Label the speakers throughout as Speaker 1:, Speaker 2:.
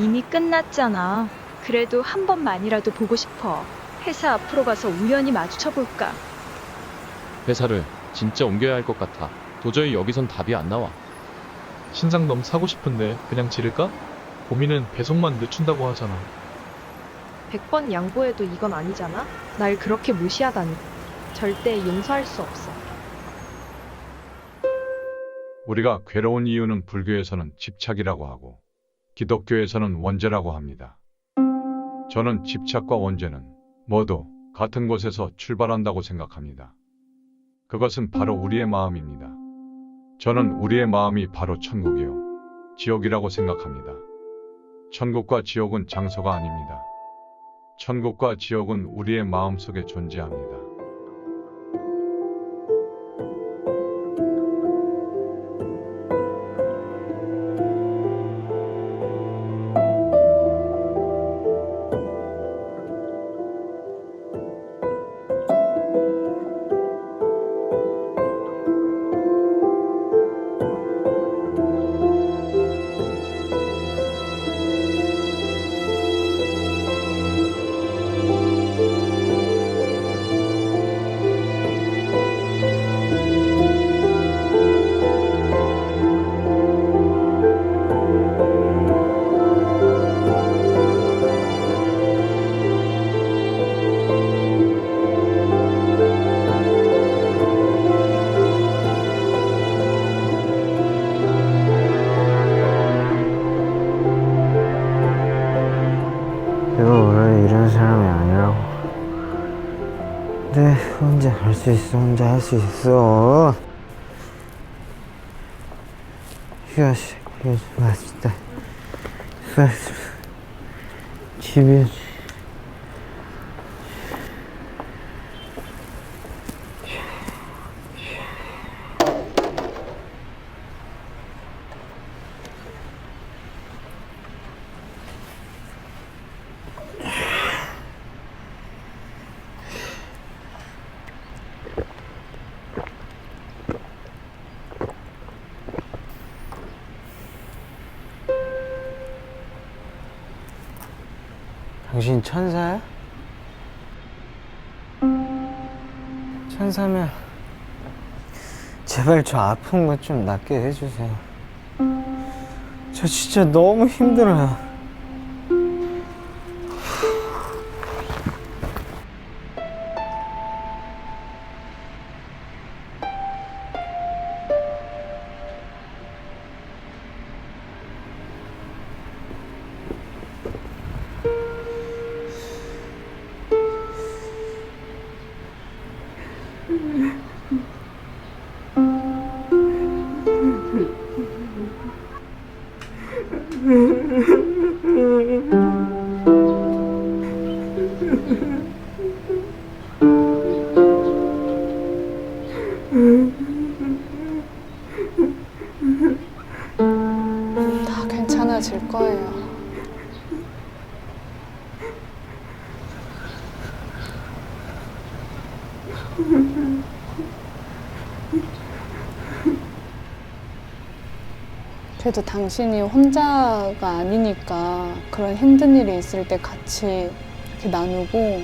Speaker 1: 이미 끝났잖아. 그래도 한 번만이라도 보고 싶어. 회사 앞으로 가서 우연히 마주쳐볼까?
Speaker 2: 회사를 진짜 옮겨야 할 것 같아. 도저히 여기선 답이 안 나와.
Speaker 3: 신상넘 사고 싶은데 그냥 지를까? 보미는 배송만 늦춘다고 하잖아.
Speaker 4: 100번 양보해도 이건 아니잖아? 날 그렇게 무시하다니. 절대 용서할 수 없어.
Speaker 5: 우리가 괴로운 이유는 불교에서는 집착이라고 하고 기독교에서는 원죄라고 합니다. 저는 집착과 원죄는 모두 같은 곳에서 출발한다고 생각합니다. 그것은 바로 우리의 마음입니다. 저는 우리의 마음이 바로 천국이요, 지옥이라고 생각합니다. 천국과 지옥은 장소가 아닙니다. 천국과 지옥은 우리의 마음속에 존재합니다.
Speaker 6: 내가 원래 이런 사람이 아니라고. 네, 혼자 할 수 있어. 혼자 할 수 있어. 휴가씨, 맛있다. 집에. 당신 천사야? 천사면 제발 저 아픈 거 좀 낫게 해주세요. 저 진짜 너무 힘들어요.
Speaker 7: 다 괜찮아질 거예요. 그래도 당신이 혼자가 아니니까 그런 힘든 일이 있을 때 같이 이렇게 나누고,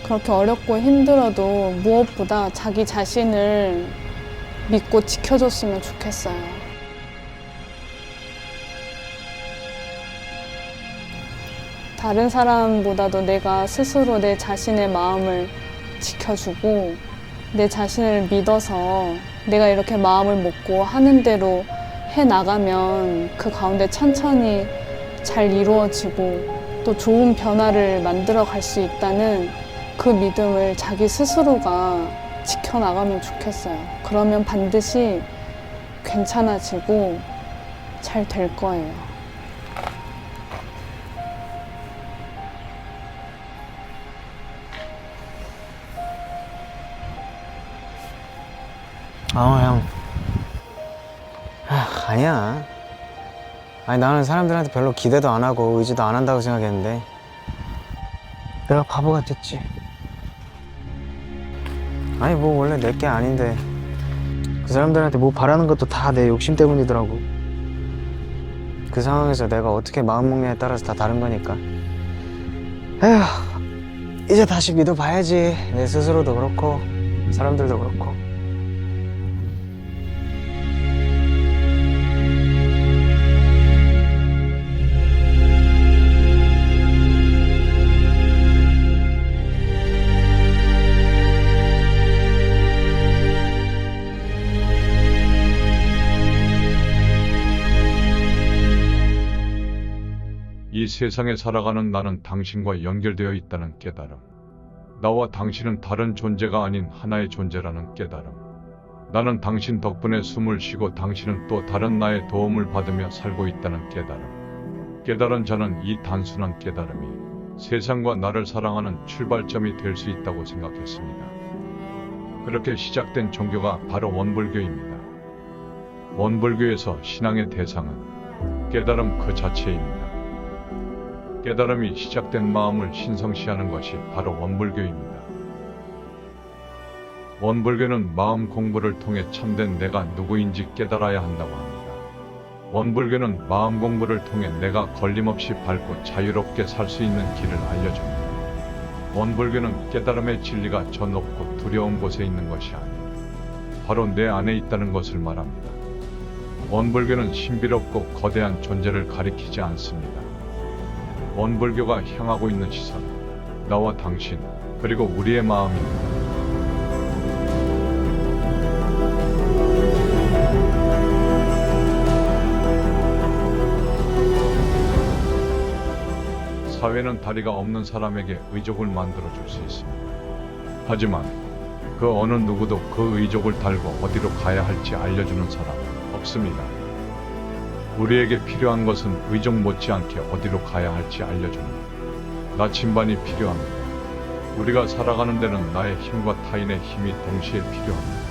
Speaker 7: 그렇게 어렵고 힘들어도 무엇보다 자기 자신을 믿고 지켜줬으면 좋겠어요. 다른 사람보다도 내가 스스로 내 자신의 마음을 지켜주고 내 자신을 믿어서 내가 이렇게 마음을 먹고 하는 대로 해나가면 그 가운데 천천히 잘 이루어지고 또 좋은 변화를 만들어 갈 수 있다는 그 믿음을 자기 스스로가 지켜나가면 좋겠어요. 그러면 반드시 괜찮아지고 잘 될 거예요.
Speaker 6: 형. 아니야. 아니, 나는 사람들한테 별로 기대도 안 하고 의지도 안 한다고 생각했는데 내가 바보 같았지. 아니, 뭐 원래 내 게 아닌데 그 사람들한테 뭐 바라는 것도 다 내 욕심 때문이더라고. 그 상황에서 내가 어떻게 마음먹냐에 따라서 다 다른 거니까. 에휴, 이제 다시 믿어봐야지. 내 스스로도 그렇고 사람들도 그렇고.
Speaker 5: 이 세상에 살아가는 나는 당신과 연결되어 있다는 깨달음. 나와 당신은 다른 존재가 아닌 하나의 존재라는 깨달음. 나는 당신 덕분에 숨을 쉬고 당신은 또 다른 나의 도움을 받으며 살고 있다는 깨달음. 깨달은 자는 이 단순한 깨달음이 세상과 나를 사랑하는 출발점이 될 수 있다고 생각했습니다. 그렇게 시작된 종교가 바로 원불교입니다. 원불교에서 신앙의 대상은 깨달음 그 자체입니다. 깨달음이 시작된 마음을 신성시하는 것이 바로 원불교입니다. 원불교는 마음 공부를 통해 참된 내가 누구인지 깨달아야 한다고 합니다. 원불교는 마음 공부를 통해 내가 걸림없이 밟고 자유롭게 살 수 있는 길을 알려줍니다. 원불교는 깨달음의 진리가 저 높고 두려운 곳에 있는 것이 아니라 바로 내 안에 있다는 것을 말합니다. 원불교는 신비롭고 거대한 존재를 가리키지 않습니다. 원불교가 향하고 있는 시선은 나와 당신, 그리고 우리의 마음입니다. 사회는 다리가 없는 사람에게 의족을 만들어 줄 수 있습니다. 하지만 그 어느 누구도 그 의족을 달고 어디로 가야 할지 알려주는 사람은 없습니다. 우리에게 필요한 것은 의족 못지않게 어디로 가야 할지 알려주는 나침반이 필요합니다. 우리가 살아가는 데는 나의 힘과 타인의 힘이 동시에 필요합니다.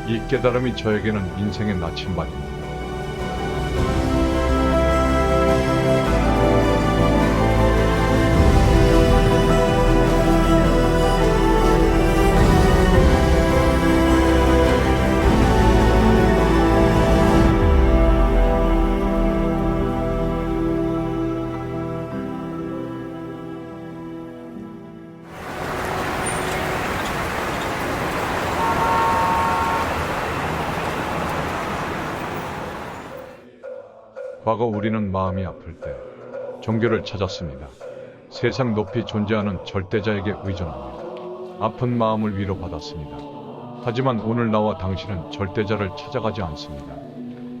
Speaker 5: 이 깨달음이 저에게는 인생의 나침반입니다. 과거 우리는 마음이 아플 때 종교를 찾았습니다. 세상 높이 존재하는 절대자에게 의존합니다. 아픈 마음을 위로받았습니다. 하지만 오늘 나와 당신은 절대자를 찾아가지 않습니다.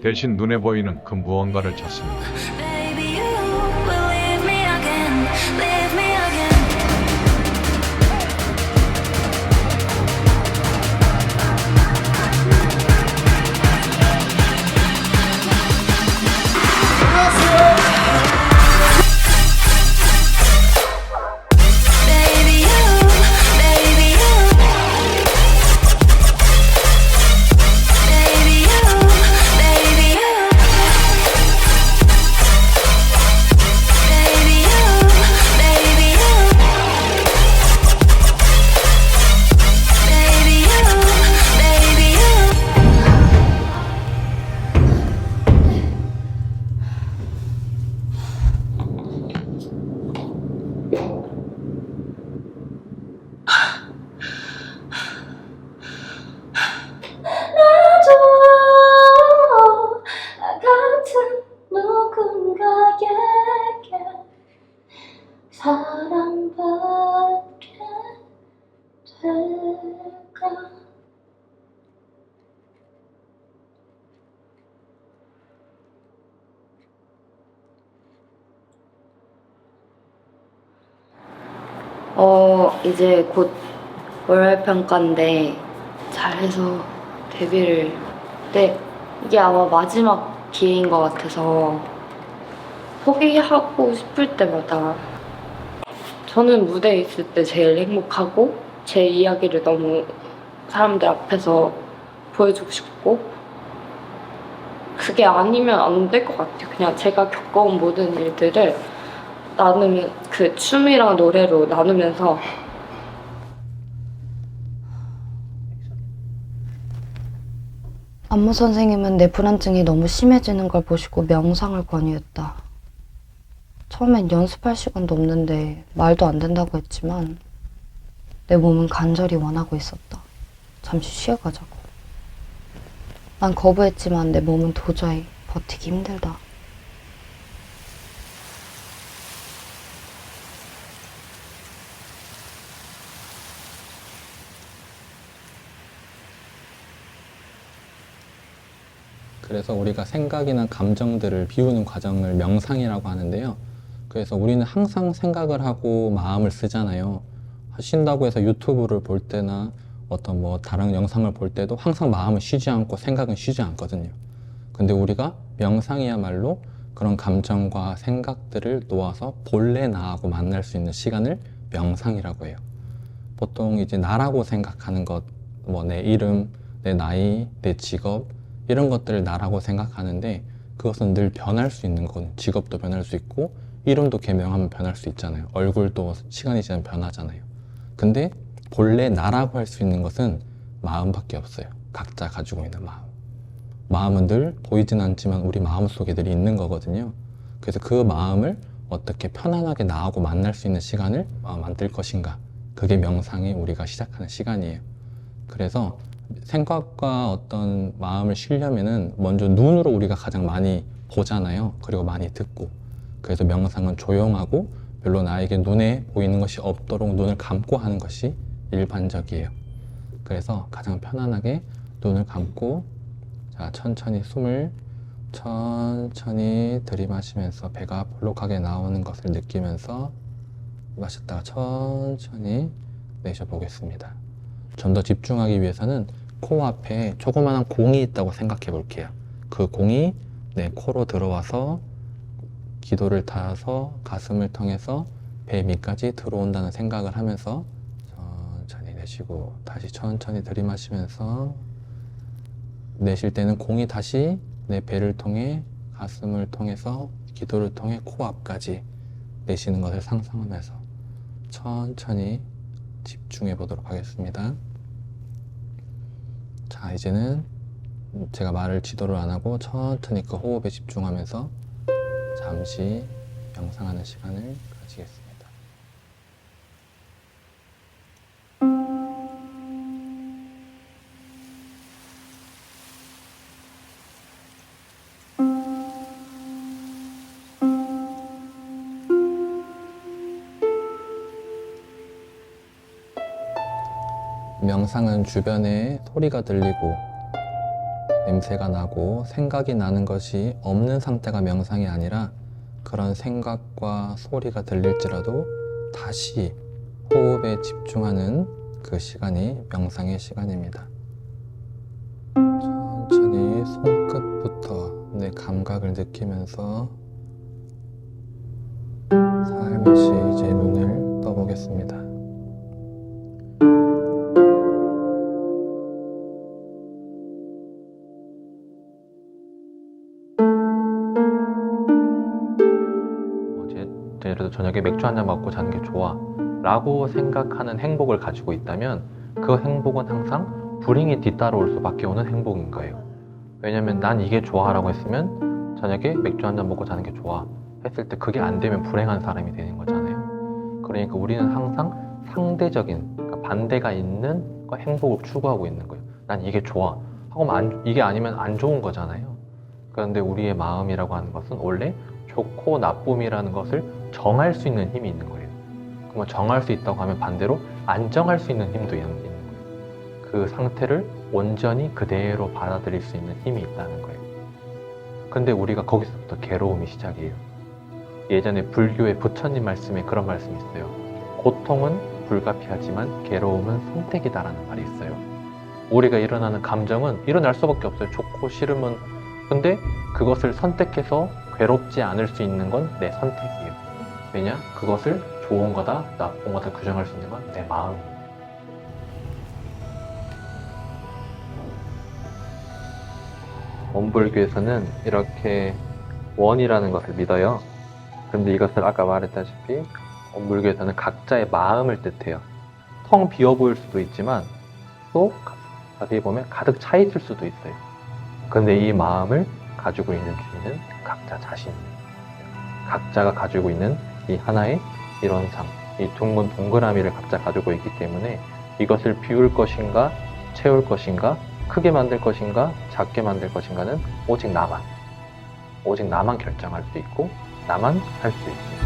Speaker 5: 대신 눈에 보이는 그 무언가를 찾습니다.
Speaker 8: Baby, you will leave me again, leave me again. Baby, you, baby, you. Baby, you, baby, you. Baby, you, baby, you. Baby, you, baby, you. 나도 나 같은 누군가에게 사랑받게 될까?
Speaker 9: 이제 곧 월말평가인데 잘해서 데뷔를 이게 아마 마지막 기회인 것 같아서 포기하고 싶을 때마다 저는 무대에 있을 때 제일 행복하고 제 이야기를 너무 사람들 앞에서 보여주고 싶고 그게 아니면 안 될 것 같아요. 그냥 제가 겪어온 모든 일들을 나누면 그 춤이랑 노래로 나누면서 안무 선생님은 내 불안증이 너무 심해지는 걸 보시고 명상을 권유했다. 처음엔 연습할 시간도 없는데 말도 안 된다고 했지만 내 몸은 간절히 원하고 있었다. 잠시 쉬어가자고. 난 거부했지만 내 몸은 도저히 버티기 힘들다.
Speaker 10: 그래서 우리가 생각이나 감정들을 비우는 과정을 명상이라고 하는데요. 그래서 우리는 항상 생각을 하고 마음을 쓰잖아요. 쉰다고 해서 유튜브를 볼 때나 어떤 뭐 다른 영상을 볼 때도 항상 마음은 쉬지 않고 생각은 쉬지 않거든요. 근데 우리가 명상이야말로 그런 감정과 생각들을 놓아서 본래 나하고 만날 수 있는 시간을 명상이라고 해요. 보통 이제 나라고 생각하는 것, 뭐 내 이름, 내 나이, 내 직업 이런 것들을 나라고 생각하는데 그것은 늘 변할 수 있는 거거든요. 직업도 변할 수 있고 이름도 개명하면 변할 수 있잖아요. 얼굴도 시간이 지나면 변하잖아요. 근데 본래 나라고 할 수 있는 것은 마음밖에 없어요. 각자 가지고 있는 마음. 마음은 늘 보이진 않지만 우리 마음속에 늘 있는 거거든요. 그래서 그 마음을 어떻게 편안하게 나하고 만날 수 있는 시간을 만들 것인가. 그게 명상이 우리가 시작하는 시간이에요. 그래서 생각과 어떤 마음을 쉬려면은 먼저 눈으로 우리가 가장 많이 보잖아요. 그리고 많이 듣고. 그래서 명상은 조용하고 별로 나에게 눈에 보이는 것이 없도록 눈을 감고 하는 것이 일반적이에요. 그래서 가장 편안하게 눈을 감고 자, 천천히 숨을 천천히 들이마시면서 배가 볼록하게 나오는 것을 느끼면서 마셨다가 천천히 내쉬어보겠습니다. 좀 더 집중하기 위해서는 코 앞에 조그마한 공이 있다고 생각해 볼게요. 그 공이 내 코로 들어와서 기도를 타서 가슴을 통해서 배 밑까지 들어온다는 생각을 하면서 천천히 내쉬고 다시 천천히 들이마시면서 내쉴 때는 공이 다시 내 배를 통해 가슴을 통해서 기도를 통해 코 앞까지 내쉬는 것을 상상하면서 천천히 집중해 보도록 하겠습니다. 자, 이제는 제가 말을 지도를 안 하고 천천히 그 호흡에 집중하면서 잠시 명상하는 시간을 가지겠습니다. 명상은 주변에 소리가 들리고 냄새가 나고 생각이 나는 것이 없는 상태가 명상이 아니라 그런 생각과 소리가 들릴지라도 다시 호흡에 집중하는 그 시간이 명상의 시간입니다. 천천히 손끝부터 내 감각을 느끼면서 살며시 이제 눈을 떠보겠습니다. 예를 들어 저녁에 맥주 한잔 먹고 자는 게 좋아 라고 생각하는 행복을 가지고 있다면 그 행복은 항상 불행이 뒤따라올 수밖에 없는 행복인 거예요. 왜냐면 난 이게 좋아 라고 했으면 저녁에 맥주 한잔 먹고 자는 게 좋아 했을 때 그게 안 되면 불행한 사람이 되는 거잖아요. 그러니까 우리는 항상 상대적인 그러니까 반대가 있는 행복을 추구하고 있는 거예요. 난 이게 좋아 하고 이게 아니면 안 좋은 거잖아요. 그런데 우리의 마음이라고 하는 것은 원래 좋고 나쁨이라는 것을 정할 수 있는 힘이 있는 거예요. 그러면 정할 수 있다고 하면 반대로 안 정할 수 있는 힘도 있는 거예요. 그 상태를 온전히 그대로 받아들일 수 있는 힘이 있다는 거예요. 근데 우리가 거기서부터 괴로움이 시작이에요. 예전에 불교의 부처님 말씀에 그런 말씀이 있어요. 고통은 불가피하지만 괴로움은 선택이다라는 말이 있어요. 우리가 일어나는 감정은 일어날 수밖에 없어요. 좋고 싫으면. 근데 그것을 선택해서 괴롭지 않을 수 있는 건 내 선택이에요. 왜냐? 그것을 좋은 거다, 나쁜 거다 규정할 수 있는 건 내 마음이에요. 원불교에서는 이렇게 원이라는 것을 믿어요. 근데 이것을 아까 말했다시피 원불교에서는 각자의 마음을 뜻해요. 텅 비어 보일 수도 있지만 또 자세히 보면 가득 차 있을 수도 있어요. 근데 이 마음을 가지고 있는 주인은 각자 자신입니다. 각자가 가지고 있는 이 하나의 일원상, 이 둥근 동그라미를 각자 가지고 있기 때문에 이것을 비울 것인가, 채울 것인가, 크게 만들 것인가, 작게 만들 것인가는 오직 나만 결정할 수 있고 나만 할 수 있습니다.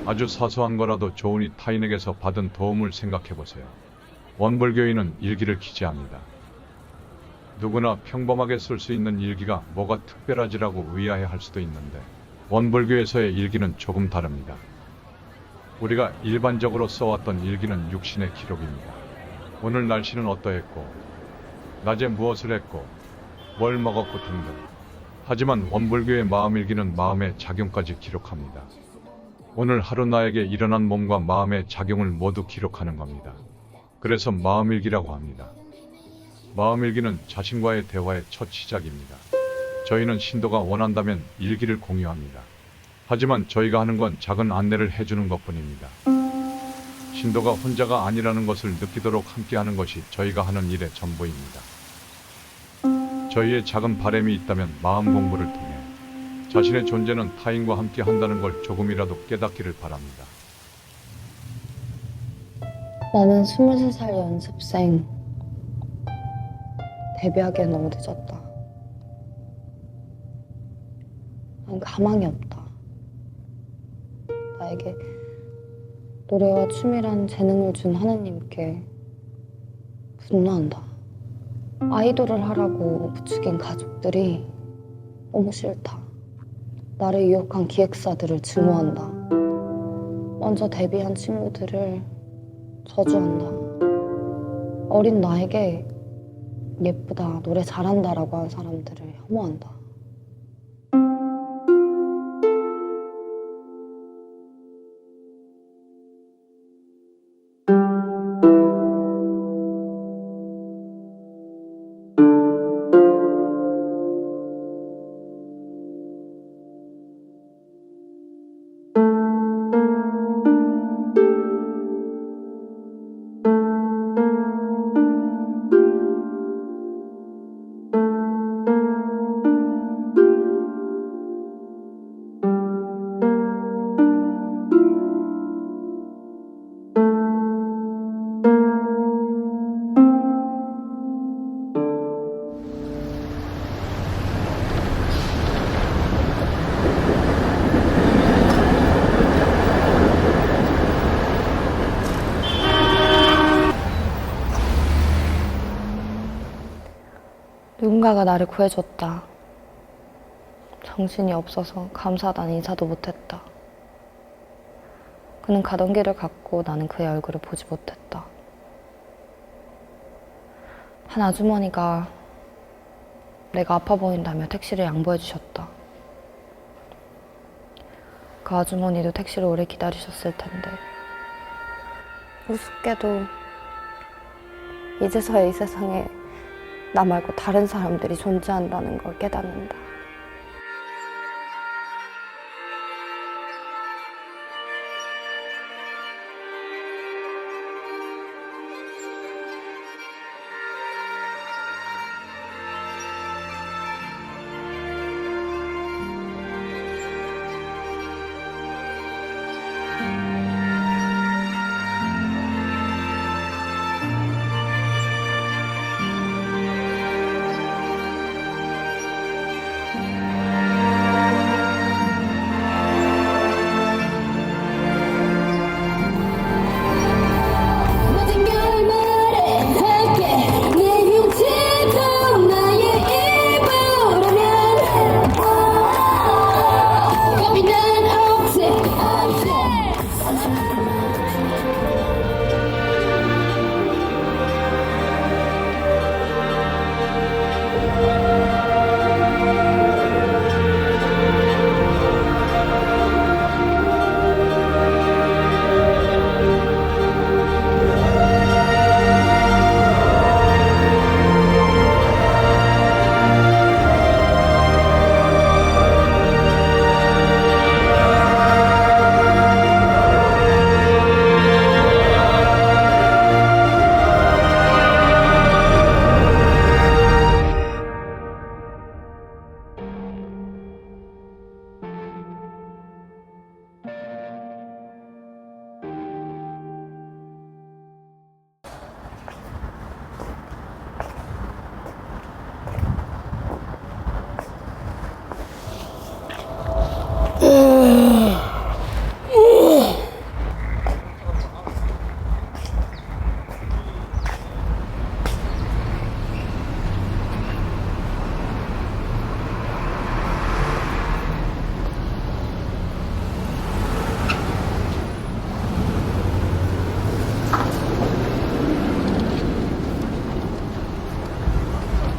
Speaker 5: 아주 사소한 거라도 좋으니 타인에게서 받은 도움을 생각해 보세요. 원불교인은 일기를 기재합니다. 누구나 평범하게 쓸 수 있는 일기가 뭐가 특별하지라고 의아해할 수도 있는데 원불교에서의 일기는 조금 다릅니다. 우리가 일반적으로 써왔던 일기는 육신의 기록입니다. 오늘 날씨는 어떠했고, 낮에 무엇을 했고, 뭘 먹었고 등등. 하지만 원불교의 마음일기는 마음의 작용까지 기록합니다. 오늘 하루 나에게 일어난 몸과 마음의 작용을 모두 기록하는 겁니다. 그래서 마음일기라고 합니다. 마음일기는 자신과의 대화의 첫 시작입니다. 저희는 신도가 원한다면 일기를 공유합니다. 하지만 저희가 하는 건 작은 안내를 해주는 것뿐입니다. 신도가 혼자가 아니라는 것을 느끼도록 함께하는 것이 저희가 하는 일의 전부입니다. 저희의 작은 바람이 있다면 마음 공부를 통해 자신의 존재는 타인과 함께 한다는 걸 조금이라도 깨닫기를 바랍니다.
Speaker 9: 나는 23살 연습생. 데뷔하기엔 너무 늦었다. 난 가망이 없다. 나에게 노래와 춤이란 재능을 준 하느님께 분노한다. 아이돌을 하라고 부추긴 가족들이 너무 싫다. 나를 유혹한 기획사들을 증오한다. 먼저 데뷔한 친구들을 저주한다. 어린 나에게 예쁘다, 노래 잘한다라고 한 사람들을 혐오한다. 누군가가 나를 구해줬다. 정신이 없어서 감사하다는 인사도 못했다. 그는 가던 길을 갔고 나는 그의 얼굴을 보지 못했다. 한 아주머니가 내가 아파 보인다며 택시를 양보해 주셨다. 그 아주머니도 택시를 오래 기다리셨을 텐데 우습게도 이제서야 이 세상에 나 말고 다른 사람들이 존재한다는 걸 깨닫는다.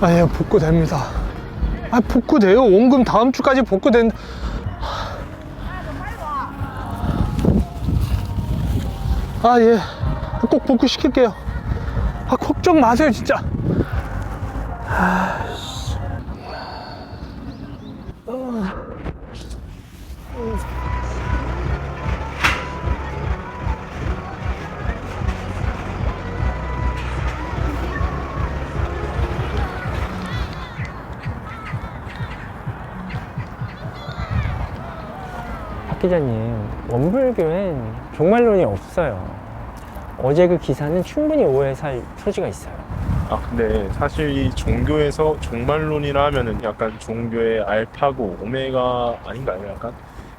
Speaker 11: 예, 복구됩니다. 복구돼요. 원금 다음 주까지 복구된. 예. 꼭 복구시킬게요. 걱정 마세요, 진짜.
Speaker 6: 박 기자님, 원불교엔 종말론이 없어요. 어제 그 기사는 충분히 오해살 소지가 있어요.
Speaker 12: 근데 사실 이 종교에서 종말론이라 하면은 약간 종교의 알파고 오메가 아닌가요? 약간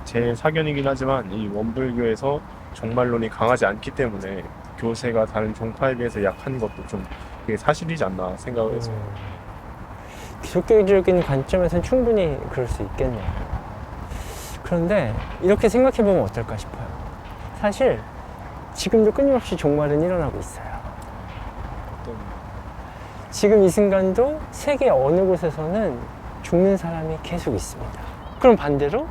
Speaker 12: 제 사견이긴 하지만 이 원불교에서 종말론이 강하지 않기 때문에 교세가 다른 종파에 비해서 약한 것도 좀 그게 사실이지 않나 생각을 해서.
Speaker 6: 기독교적인 관점에서는 충분히 그럴 수 있겠네요. 그런데 이렇게 생각해보면 어떨까 싶어요. 사실 지금도 끊임없이 종말은 일어나고 있어요. 지금 이 순간도 세계 어느 곳에서는 죽는 사람이 계속 있습니다. 그럼 반대로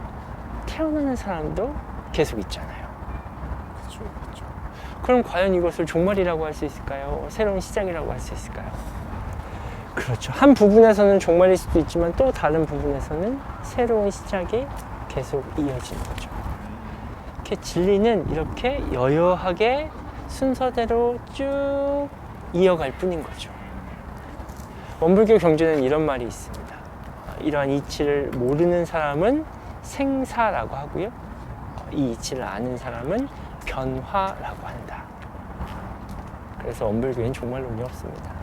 Speaker 6: 태어나는 사람도 계속 있잖아요.
Speaker 12: 그렇죠.
Speaker 6: 그럼 과연 이것을 종말이라고 할 수 있을까요? 새로운 시작이라고 할 수 있을까요? 그렇죠. 한 부분에서는 종말일 수도 있지만 또 다른 부분에서는 새로운 시작이 계속 이어지는 거죠. 이렇게 진리는 이렇게 여여하게 순서대로 쭉 이어갈 뿐인 거죠. 원불교 경전에는 이런 말이 있습니다. 이러한 이치를 모르는 사람은 생사라고 하고요. 이 이치를 아는 사람은 변화라고 한다. 그래서 원불교엔 종말론이 없습니다.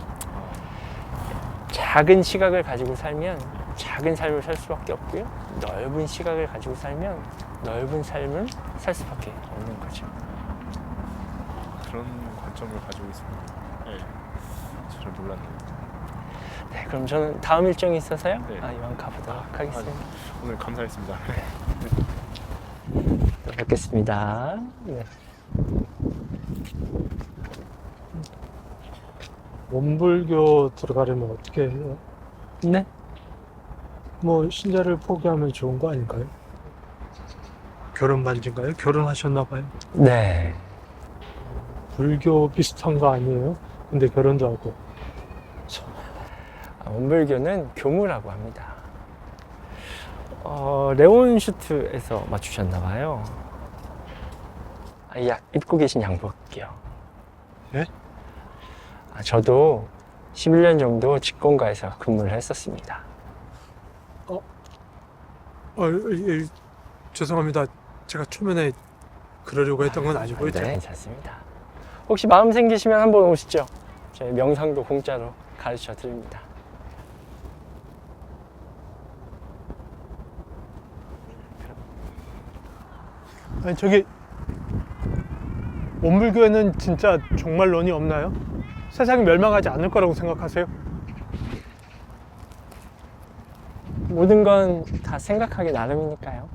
Speaker 6: 작은 시각을 가지고 살면 작은 삶을 살 수밖에 없고요. 넓은 시각을 가지고 살면 넓은 삶을 살 수밖에 없는 거죠.
Speaker 12: 그런 관점을 가지고 있습니다. 네, 저를 몰랐네요.
Speaker 6: 네, 그럼 저는 다음 일정이 있어서요.
Speaker 12: 네.
Speaker 6: 이만 가보도록 하겠습니다.
Speaker 12: 오늘 감사했습니다.
Speaker 6: 또 뵙겠습니다. 네.
Speaker 11: 원불교 들어가려면 어떻게 해요?
Speaker 6: 네?
Speaker 11: 뭐 신자를 포기하면 좋은 거 아닌가요? 결혼 반지인가요? 결혼하셨나 봐요.
Speaker 6: 네.
Speaker 11: 불교 비슷한 거 아니에요? 근데 결혼도 하고.
Speaker 6: 원불교는 교무라고 합니다. 레온 슈트에서 맞추셨나 봐요. 입고 계신 양복이요.
Speaker 11: 예?
Speaker 6: 저도 11년 정도 직공가에서 근무를 했었습니다.
Speaker 11: 죄송합니다. 제가 초면에 그러려고 했던 건 아니고요.
Speaker 6: 네, 괜찮습니다. 혹시 마음 생기시면 한번 오시죠. 저희 명상도 공짜로 가르쳐 드립니다.
Speaker 11: 저기 원불교에는 진짜 종말론이 없나요? 세상이 멸망하지 않을 거라고 생각하세요?
Speaker 6: 모든 건 다 생각하기 나름이니까요.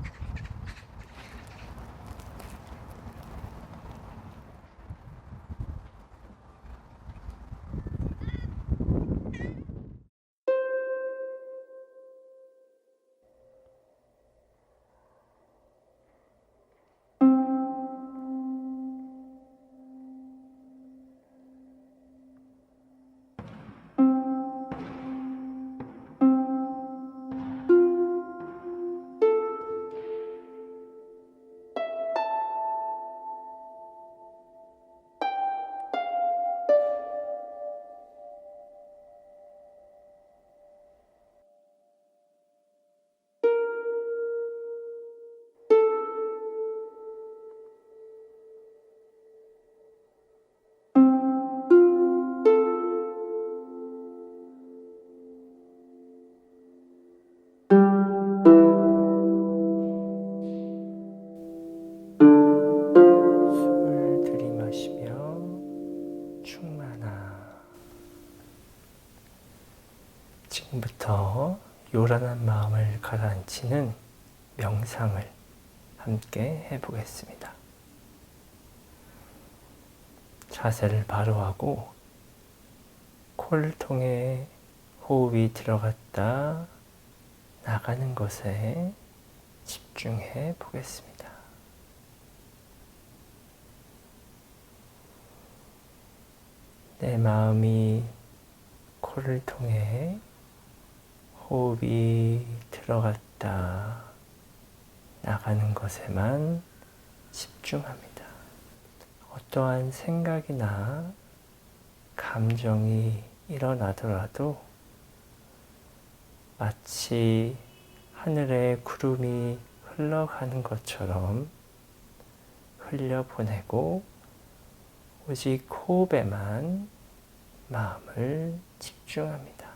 Speaker 6: 지금부터 요란한 마음을 가라앉히는 명상을 함께 해보겠습니다. 자세를 바로 하고 코를 통해 호흡이 들어갔다 나가는 것에 집중해 보겠습니다. 내 마음이 코를 통해 호흡이 들어갔다 나가는 것에만 집중합니다. 어떠한 생각이나 감정이 일어나더라도 마치 하늘에 구름이 흘러가는 것처럼 흘려보내고 오직 호흡에만 마음을 집중합니다.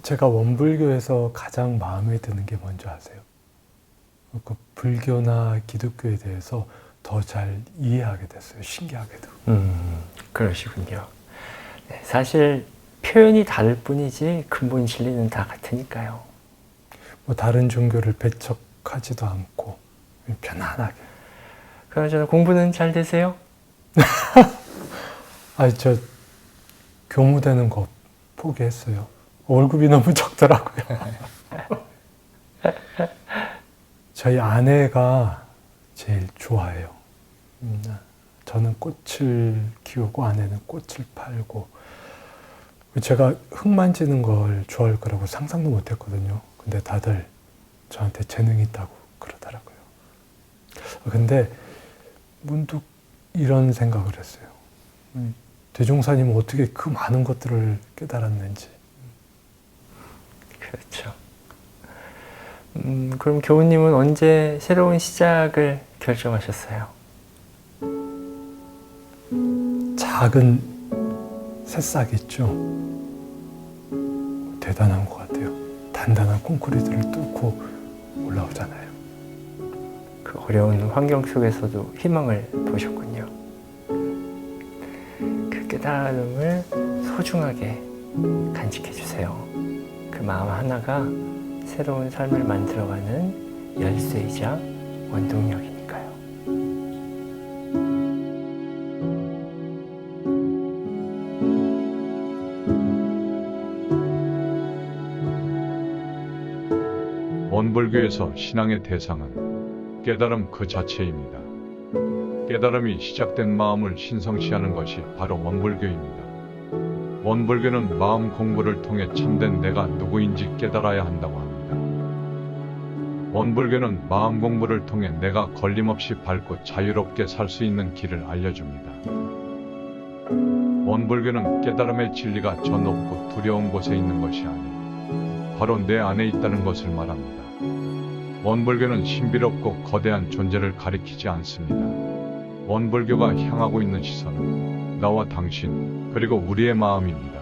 Speaker 13: 제가 원불교에서 가장 마음에 드는 게 뭔지 아세요? 그 불교나 기독교에 대해서 더 잘 이해하게 됐어요. 신기하게도.
Speaker 6: 그러시군요. 네, 사실 표현이 다를 뿐이지 근본 진리는 다 같으니까요.
Speaker 13: 뭐 다른 종교를 배척하지도 않고 편안하게.
Speaker 6: 그나저나 공부는 잘 되세요?
Speaker 13: 아니 저 교무되는 거 포기했어요. 월급이 너무 적더라고요. 저희 아내가 제일 좋아해요. 저는 꽃을 키우고 아내는 꽃을 팔고. 제가 흙 만지는 걸 좋아할 거라고 상상도 못 했거든요. 근데 다들 저한테 재능이 있다고 그러더라고요. 근데 문득 이런 생각을 했어요. 대종사님은 어떻게 그 많은 것들을 깨달았는지.
Speaker 6: 그렇죠. 그럼 교우님은 언제 새로운 시작을 결정하셨어요?
Speaker 13: 작은 새싹 있죠? 대단한 것 같아요. 단단한 콘크리트를 뚫고 올라오잖아요.
Speaker 6: 그 어려운 환경 속에서도 희망을 보셨군요. 그 깨달음을 소중하게 간직해 주세요. 그 마음 하나가 새로운 삶을 만들어가는 열쇠이자 원동력이니까요.
Speaker 5: 원불교에서 신앙의 대상은 깨달음 그 자체입니다. 깨달음이 시작된 마음을 신성시하는 것이 바로 원불교입니다. 원불교는 마음 공부를 통해 참된 내가 누구인지 깨달아야 한다고 합니다. 원불교는 마음 공부를 통해 내가 걸림없이 밟고 자유롭게 살 수 있는 길을 알려줍니다. 원불교는 깨달음의 진리가 저 높고 두려운 곳에 있는 것이 아닌 바로 내 안에 있다는 것을 말합니다. 원불교는 신비롭고 거대한 존재를 가리키지 않습니다. 원불교가 향하고 있는 시선은 나와 당신 그리고 우리의 마음입니다.